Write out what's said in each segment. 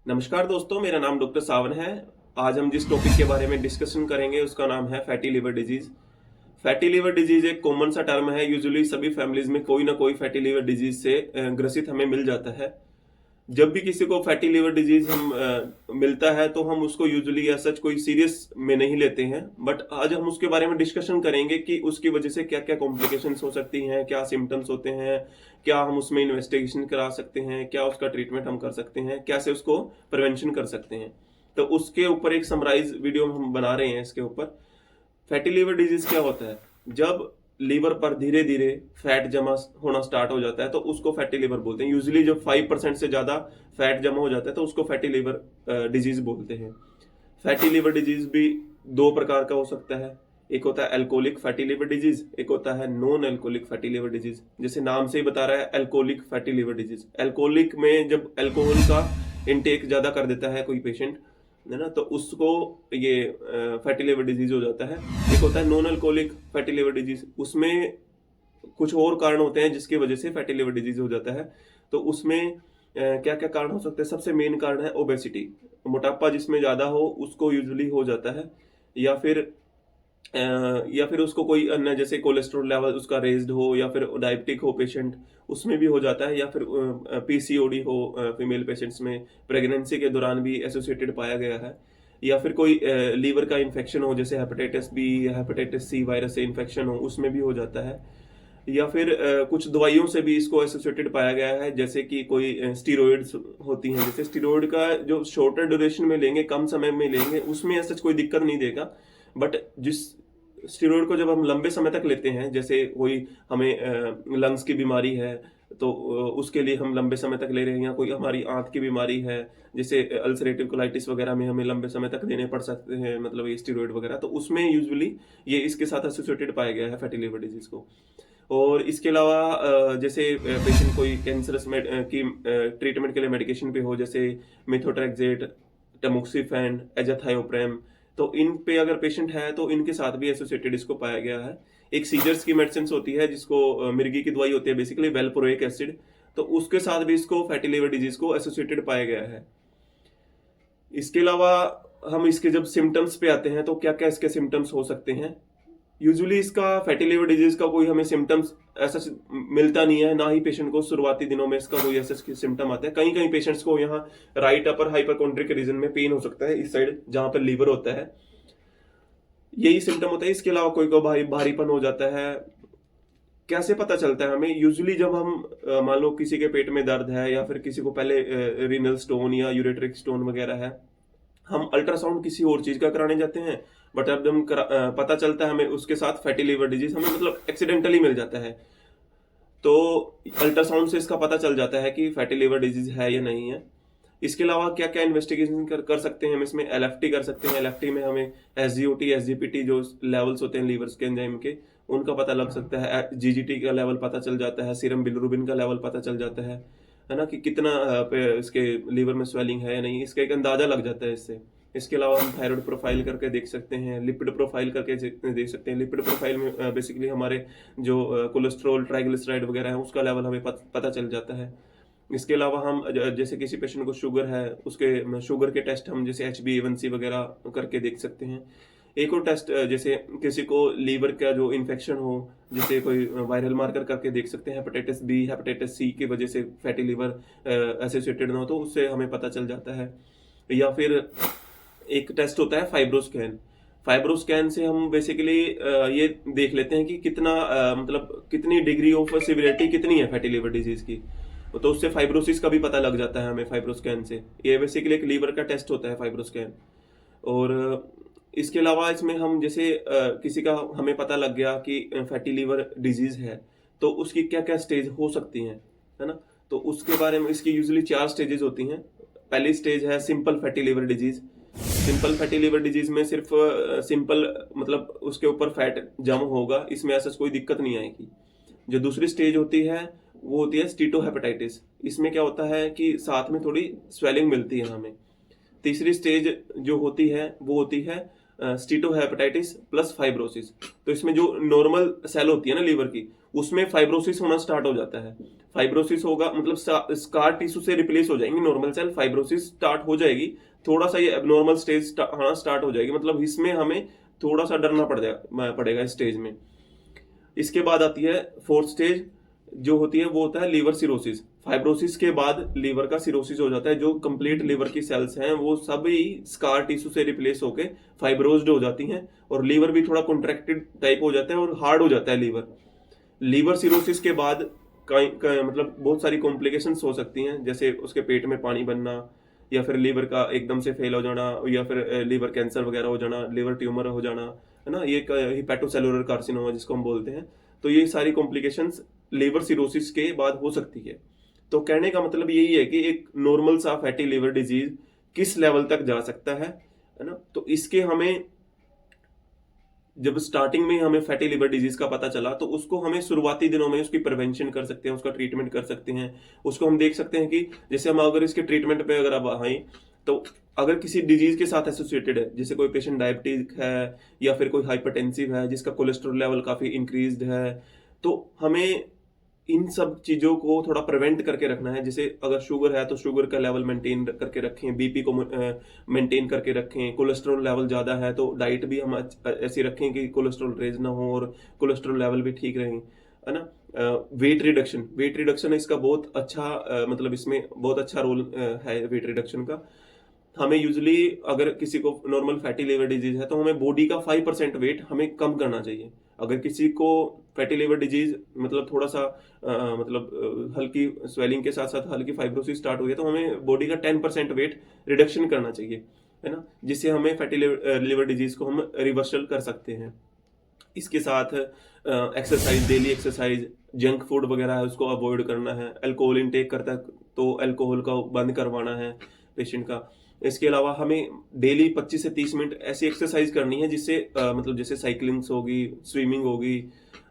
नमस्कार दोस्तों, मेरा नाम डॉक्टर सावन है। आज हम जिस टॉपिक के बारे में डिस्कशन करेंगे उसका नाम है fatty liver disease. Fatty liver disease एक कॉमन सा टर्म है। यूजुअली सभी फैमिलीज में कोई ना कोई फैटी लिवर डिजीज से ग्रसित हमें मिल जाता है। जब भी किसी को फैटी लिवर डिजीज मिलता है तो हम उसको यूजुअली या सच कोई सीरियस में नहीं लेते हैं, बट आज हम उसके बारे में डिस्कशन करेंगे कि उसकी वजह से क्या क्या कॉम्प्लिकेशंस हो सकती हैं, क्या सिम्टम्स होते हैं, क्या हम उसमें इन्वेस्टिगेशन करा सकते हैं, क्या उसका ट्रीटमेंट हम कर सकते हैं, कैसे उसको प्रिवेंशन कर सकते हैं। तो उसके ऊपर एक समराइज वीडियो हम बना रहे हैं। इसके ऊपर फैटी लिवर डिजीज क्या होता है, जब लीवर पर धीरे धीरे फैट जमा होना स्टार्ट हो जाता है तो उसको फैटी लिवर बोलते हैं। यूजुअली जब 5% से ज्यादा फैट जमा हो जाता है तो उसको फैटी लिवर डिजीज बोलते हैं। फैटी लिवर डिजीज भी दो प्रकार का हो सकता है। एक होता है अल्कोहलिक फैटी लिवर डिजीज, एक होता है non alcoholic fatty liver disease. जैसे नाम से ही बता रहा है, alcoholic fatty liver disease. Alcoholic में जब अल्कोहल का इनटेक ज्यादा कर देता है कोई पेशेंट, है ना, तो उसको ये फैटी लिवर डिजीज हो जाता है। एक होता है non alcoholic fatty liver disease, उसमें कुछ और कारण होते हैं जिसकी वजह से फैटी लिवर डिजीज हो जाता है। तो उसमें क्या क्या कारण हो सकते हैं? सबसे मेन कारण है ओबेसिटी। मोटापा जिसमें ज्यादा हो उसको यूजुअली हो जाता है, या फिर या फिर उसको कोई अन्य जैसे कोलेस्ट्रॉल लेवल उसका रेज्ड हो, या फिर डायबिटिक हो पेशेंट, उसमें भी हो जाता है। या फिर पीसीओडी हो फीमेल पेशेंट्स में, प्रेगनेंसी के दौरान भी एसोसिएटेड पाया गया है। या फिर कोई लीवर का इन्फेक्शन हो, जैसे हेपेटाइटिस बी या हेपेटाइटिस सी वायरस से इन्फेक्शन हो, उसमें भी हो जाता है। या फिर कुछ दवाइयों से भी इसको एसोसिएटेड पाया गया है, जैसे कि कोई स्टीरॉइड्स होती हैं। जैसे स्टीरॉइड का जो शॉर्टर ड्यूरेशन में लेंगे, कम समय में लेंगे, उसमें ऐसा कोई दिक्कत नहीं देगा। बट जिस स्टीरॉइड को जब हम लंबे समय तक लेते हैं, जैसे कोई हमें लंग्स की बीमारी है तो उसके लिए हम लंबे समय तक ले रहे हैं, या कोई हमारी आंत की बीमारी है जैसे अल्सरेटिव कोलाइटिस वगैरह में हमें लंबे समय तक देने पड़ सकते हैं, मतलब ये स्टीरॉइड वगैरह, तो उसमें यूजुअली ये इसके साथ एसोसिएटेड पाया गया है फैटी लिवर डिजीज को। और इसके अलावा जैसे पेशेंट कोई कैंसरस की ट्रीटमेंट के लिए मेडिकेशन पे हो, जैसे मिथोट्रेक्सेट, टमोक्सिफेन, एजाथायोप्रेम, तो इन पे अगर पेशेंट है तो इनके साथ भी एसोसिएटेड इसको पाया गया है। एक सीजर्स की मेडिसिन होती है जिसको मिर्गी की दवाई होती है बेसिकली, वेलप्रोइक एसिड, तो उसके साथ भी इसको फैटी लिवर डिजीज को एसोसिएटेड पाया गया है। इसके अलावा हम इसके जब सिम्टम्स पे आते हैं तो क्या क्या इसके सिम्टम्स हो सकते हैं। यूजुअली इसका फैटी लिवर डिजीज का कोई हमें सिम्टम्स ऐसा मिलता नहीं है, ना ही पेशेंट को शुरुआती दिनों में इसका कोई ऐसा सिम्टम आता है। कहीं कहीं पेशेंट्स को यहाँ राइट अपर हाइपरकॉन्ड्रिक रीजन में पेन हो सकता है, इस साइड जहां पर लीवर होता है, यही सिम्टम होता है। इसके अलावा कोई को भारीपन हो जाता है। कैसे पता चलता है हमें? यूजुअली जब हम मान लो किसी के पेट में दर्द है, या फिर किसी को पहले रीनल स्टोन या यूरेट्रिक स्टोन वगैरह है, हम अल्ट्रासाउंड किसी और चीज का कराने जाते हैं, बट अब हम पता चलता है हमें उसके साथ फैटी लिवर डिजीज हमें मतलब एक्सीडेंटली मिल जाता है। तो अल्ट्रासाउंड से इसका पता चल जाता है कि फैटी लिवर डिजीज है या नहीं है। इसके अलावा क्या क्या इन्वेस्टिगेशन कर सकते हैं हम इसमें? एलएफटी कर सकते हैं। एलएफटी में हमें एसजीओटी, एसजीपीटी जो लेवल्स होते हैं लीवर के एंजाइम के, उनका पता लग सकता है। जीजीटी का लेवल पता चल जाता है, सीरम बिलिरुबिन का लेवल पता चल जाता है ना, कि कितना पे इसके लीवर में स्वेलिंग है या नहीं, इसका एक अंदाजा लग जाता है इससे। इसके अलावा हम थायराइड प्रोफाइल करके देख सकते हैं, लिपिड प्रोफाइल करके देख सकते हैं। लिपिड प्रोफाइल में बेसिकली हमारे जो कोलेस्ट्रॉल, ट्राइग्लिसराइड वगैरह है, उसका लेवल हमें पता चल जाता है। इसके अलावा हम जैसे किसी पेशेंट को शुगर है, उसके शुगर के टेस्ट हम जैसे HbA1c वगैरह करके देख सकते हैं। एक और टेस्ट जैसे किसी को लीवर का जो इन्फेक्शन हो, जैसे कोई वायरल मार्कर करके देख सकते हैं, हेपेटाइटिस बी, हेपेटाइटिस सी की वजह से फैटी लीवर एसोसिएटेड ना हो, तो उससे हमें पता चल जाता है। या फिर एक टेस्ट होता है फाइब्रोस्कैन। फाइब्रोस्कैन से हम बेसिकली ये देख लेते हैं कि कितना मतलब कितनी डिग्री ऑफ सिवियरिटी कितनी है फैटी लिवर डिजीज की, तो उससे फाइब्रोसिस का भी पता लग जाता है हमें फाइब्रोस्कैन से। ये बेसिकली एक लीवर का टेस्ट होता है फाइब्रोस्कैन। और इसके अलावा इसमें हम जैसे किसी का हमें पता लग गया कि फैटी लीवर डिजीज है, तो उसकी क्या क्या स्टेज हो सकती हैं, है ना, तो उसके बारे में इसकी यूजुअली 4 स्टेजेस होती हैं। पहली स्टेज है simple fatty liver disease. Simple fatty liver disease में सिर्फ सिंपल मतलब उसके ऊपर फैट जम होगा, इसमें ऐसा कोई दिक्कत नहीं आएगी। जो दूसरी स्टेज होती है वो होती है स्टीटोहेपेटाइटिस। इसमें क्या होता है कि साथ में थोड़ी स्वेलिंग मिलती है हमें। तीसरी स्टेज जो होती है वो होती है स्टीटोहेपेटाइटिस प्लस फाइब्रोसिस। तो इसमें जो नॉर्मल सेल होती है ना लीवर की, उसमें फाइब्रोसिस होना स्टार्ट हो जाता है। फाइब्रोसिस होगा मतलब स्कार टिश्यू से रिप्लेस हो जाएंगे नॉर्मल सेल, फाइब्रोसिस स्टार्ट हो जाएगी, थोड़ा सा ये एबनॉर्मल स्टेज हाँ स्टार्ट हो जाएगी, मतलब इसमें हमें थोड़ा सा डरना पड़ेगा इस स्टेज में। इसके बाद आती है फोर्थ स्टेज जो होती है, वो होता है लीवर सिरोसिस। फाइब्रोसिस के बाद लीवर का सिरोसिस हो जाता है, जो कंप्लीट लीवर की सेल्स हैं वो सभी स्कार टिश्यू से रिप्लेस होके फाइब्रोज्ड हो जाती हैं, और लीवर भी थोड़ा कॉन्ट्रैक्टेड टाइप हो जाता है और हार्ड हो जाता है लीवर। लीवर सिरोसिस के बाद मतलब बहुत सारी कॉम्प्लिकेशंस हो सकती हैं, जैसे उसके पेट में पानी बनना, या फिर लीवर का एकदम से फेल हो जाना, या फिर लीवर कैंसर वगैरह हो जाना, लीवर ट्यूमर हो जाना, है ना, ये हिपैटोसेलुलर कार्सिनोमा जिसको हम बोलते हैं। तो ये सारी कॉम्प्लिकेशंस लीवर सिरोसिस के बाद हो सकती है। तो कहने का मतलब यही है कि एक नॉर्मल सा फैटी लीवर डिजीज किस लेवल तक जा सकता है ना। तो इसके हमें जब स्टार्टिंग में हमें फैटी लिवर डिजीज का पता चला, तो उसको हमें शुरुआती दिनों में उसकी प्रिवेंशन कर सकते हैं, उसका ट्रीटमेंट कर सकते हैं। उसको हम देख सकते हैं कि जैसे हम अगर इसके ट्रीटमेंट पे अगर अब आए, तो अगर किसी डिजीज के साथ एसोसिएटेड है, जैसे कोई पेशेंट डायबिटिक है या फिर कोई हाइपरटेंसिव है जिसका कोलेस्ट्रॉल लेवल काफी इंक्रीज्ड है, तो हमें इन सब चीजों को थोड़ा प्रिवेंट करके रखना है। जैसे अगर शुगर है तो शुगर का लेवल मेंटेन करके रखें, बीपी को मेंटेन करके रखें, कोलेस्ट्रॉल लेवल ज्यादा है तो डाइट भी हम ऐसी रखें कि कोलेस्ट्रॉल रेज ना हो और कोलेस्ट्रॉल लेवल भी ठीक रहे, है ना। वेट रिडक्शन इसका बहुत अच्छा मतलब इसमें बहुत अच्छा रोल है वेट रिडक्शन का। हमें यूजली अगर किसी को नॉर्मल फैटी लिवर डिजीज है तो हमें बॉडी का 5% वेट हमें कम करना चाहिए। अगर किसी को फैटी लिवर डिजीज मतलब थोड़ा सा हल्की स्वेलिंग के साथ साथ हल्की फाइब्रोसिस स्टार्ट हुई है, तो हमें बॉडी का 10% वेट रिडक्शन करना चाहिए, है ना, जिससे हमें फैटी लिवर डिजीज को हम रिवर्सल कर सकते हैं। इसके साथ exercise, daily exercise, junk food वगैरह है उसको अवॉइड करना है। अल्कोहल इनटेक करता है तो अल्कोहल का बंद करवाना है पेशेंट का। इसके अलावा हमें डेली 25 से 30 मिनट ऐसी एक्सरसाइज करनी है जिससे मतलब जैसे साइकिलिंग्स होगी, स्विमिंग होगी,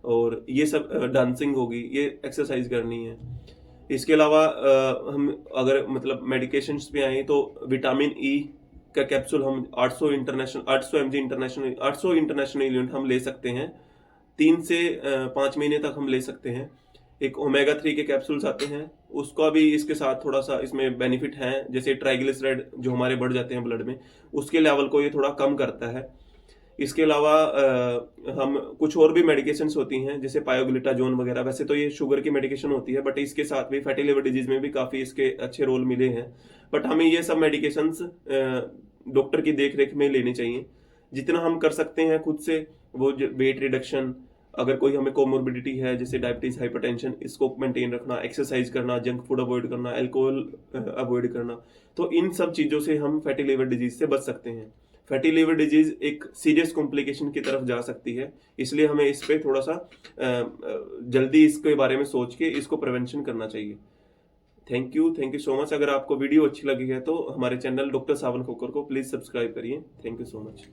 और ये सब डांसिंग होगी, ये एक्सरसाइज करनी है। इसके अलावा हम अगर मतलब मेडिकेशंस पे आए तो विटामिन ई का कैप्सूल हम 800 इंटरनेशनल यूनिट हम ले सकते हैं, 3 से 5 महीने तक हम ले सकते हैं। एक ओमेगा 3 के कैप्सूल्स आते हैं, उसका भी इसके साथ थोड़ा सा इसमें बेनिफिट है, जैसे ट्राइग्लिसराइड जो हमारे बढ़ जाते हैं ब्लड में, उसके लेवल को ये थोड़ा कम करता है। इसके अलावा हम कुछ और भी मेडिकेशंस होती हैं जैसे पायोग्लिटाजोन वगैरह, वैसे तो ये शुगर की मेडिकेशन होती है, बट इसके साथ भी फैटी लिवर डिजीज में भी काफी इसके अच्छे रोल मिले हैं। बट हमें ये सब मेडिकेशंस डॉक्टर की देख रेख में लेनी चाहिए। जितना हम कर सकते हैं खुद से, वो वेट रिडक्शन, अगर कोई हमें कोमोर्बिडिटी है जैसे डायबिटीज, हाइपरटेंशन, इसको मेंटेन रखना, एक्सरसाइज करना, जंक फूड अवॉइड करना, अल्कोहल अवॉइड करना, तो इन सब चीजों से हम फैटी लिवर डिजीज से बच सकते हैं। फैटी लिवर डिजीज एक सीरियस कॉम्प्लिकेशन की तरफ जा सकती है, इसलिए हमें इस पे थोड़ा सा जल्दी इसके बारे में सोच के इसको प्रिवेंशन करना चाहिए। Thank you so much. अगर आपको वीडियो अच्छी लगी है तो हमारे चैनल डॉक्टर सावन खोकर को प्लीज सब्सक्राइब करिए। Thank you so much.